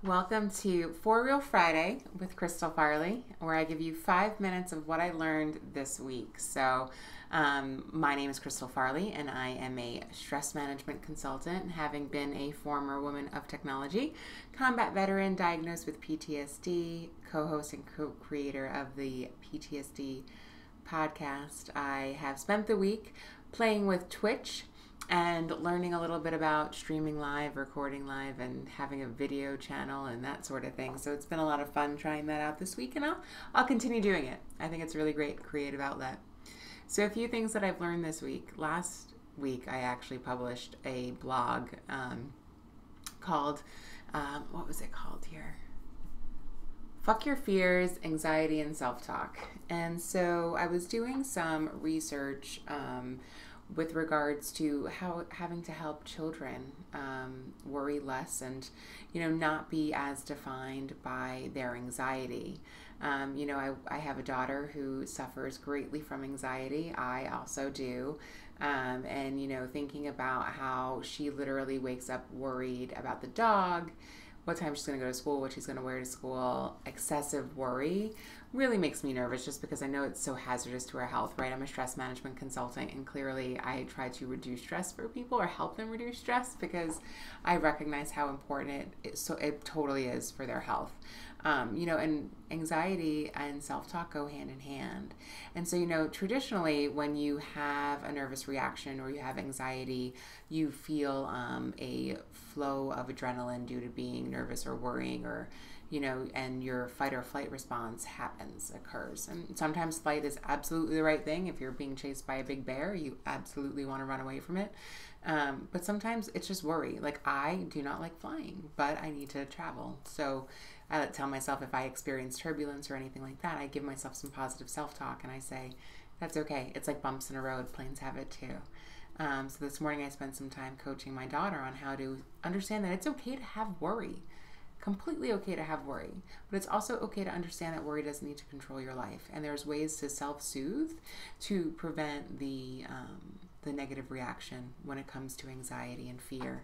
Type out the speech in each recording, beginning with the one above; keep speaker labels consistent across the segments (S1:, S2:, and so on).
S1: Welcome to For Real Friday with Crystal Farley, where I give you 5 minutes of what I learned this week. My name is Crystal Farley, and I am a stress management consultant, having been a former woman of technology, combat veteran diagnosed with PTSD, co-host and co-creator of the PTSD podcast. I have spent the week playing with Twitch and learning a little bit about streaming live, recording live, and having a video channel and that sort of thing. So it's been a lot of fun trying that out this week, and I'll continue doing it. I think it's a really great creative outlet. So a few things that I've learned this week. Last week I actually published a blog called, what was it called here? Fuck Your Fears, Anxiety, and Self-Talk. And so I was doing some research with regards to how having to help children worry less and, not be as defined by their anxiety. I have a daughter who suffers greatly from anxiety. I also do. Thinking about how she literally wakes up worried about the dog, what time she's going to go to school, what she's going to wear to school, excessive worry really makes me nervous just because I know it's so hazardous to our health, right? I'm a stress management consultant, and clearly I try to reduce stress for people or help them reduce stress because I recognize how important it totally is for their health. And anxiety and self-talk go hand in hand. And so, traditionally when you have a nervous reaction or you have anxiety, you feel a flow of adrenaline due to being nervous or worrying, or and your fight or flight response occurs. And sometimes flight is absolutely the right thing. If you're being chased by a big bear, you absolutely want to run away from it. But sometimes it's just worry. Like, I do not like flying, but I need to travel. So I tell myself, if I experience turbulence or anything like that, I give myself some positive self-talk and I say, that's okay. It's like bumps in a road. Planes have it too. So this morning I spent some time coaching my daughter on how to understand that it's okay to have worry. Completely okay to have worry, but it's also okay to understand that worry doesn't need to control your life, and there's ways to self-soothe to prevent the negative reaction when it comes to anxiety and fear.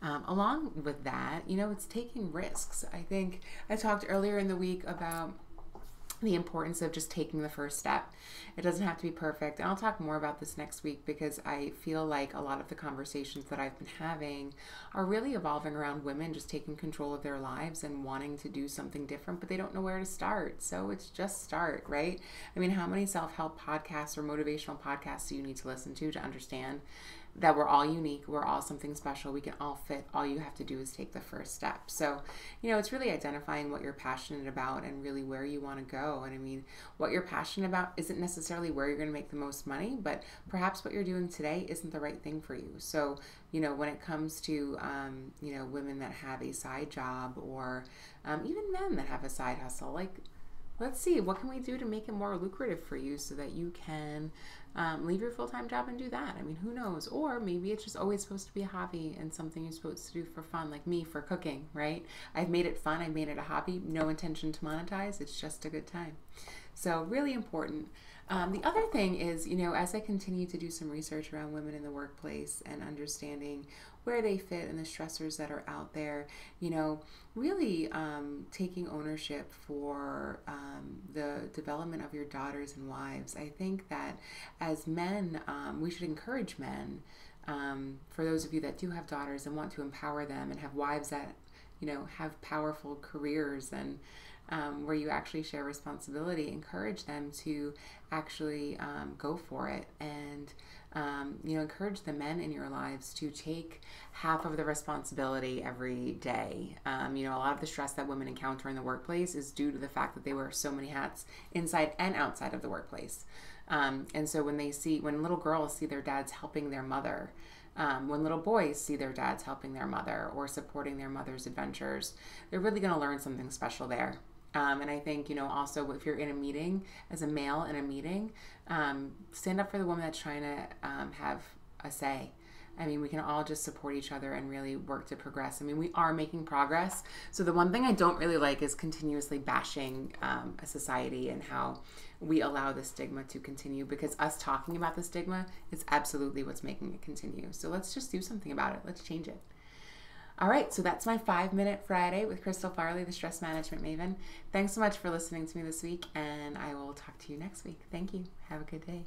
S1: Along with that, it's taking risks. I think I talked earlier in the week about the importance of just taking the first step. It doesn't have to be perfect. And I'll talk more about this next week because I feel like a lot of the conversations that I've been having are really evolving around women just taking control of their lives and wanting to do something different, but they don't know where to start. So it's just start, right? I mean, how many self-help podcasts or motivational podcasts do you need to listen to understand that we're all unique, we're all something special, we can all fit, all you have to do is take the first step. So, it's really identifying what you're passionate about and really where you want to go. And I mean, what you're passionate about isn't necessarily where you're going to make the most money, but perhaps what you're doing today isn't the right thing for you. So, when it comes to, women that have a side job, or even men that have a side hustle, like, let's see, what can we do to make it more lucrative for you so that you can leave your full-time job and do that? I mean, who knows? Or maybe it's just always supposed to be a hobby and something you're supposed to do for fun, like me for cooking, right? I've made it fun. I've made it a hobby. No intention to monetize. It's just a good time. So really important. The other thing is, as I continue to do some research around women in the workplace and understanding where they fit and the stressors that are out there, really taking ownership for the development of your daughters and wives. I think that as men, we should encourage men, for those of you that do have daughters and want to empower them and have wives that, have powerful careers and where you actually share responsibility, encourage them to actually go for it, and encourage the men in your lives to take half of the responsibility every day. A lot of the stress that women encounter in the workplace is due to the fact that they wear so many hats inside and outside of the workplace. And so when little girls see their dads helping their mother, when little boys see their dads helping their mother or supporting their mother's adventures, they're really going to learn something special there. And I think, also if you're in a meeting, as a male in a meeting, stand up for the woman that's trying to have a say. I mean, we can all just support each other and really work to progress. I mean, we are making progress. So the one thing I don't really like is continuously bashing a society and how we allow the stigma to continue, because us talking about the stigma is absolutely what's making it continue. So let's just do something about it. Let's change it. All right, so that's my 5-Minute Friday with Crystal Farley, the Stress Management Maven. Thanks so much for listening to me this week, and I will talk to you next week. Thank you. Have a good day.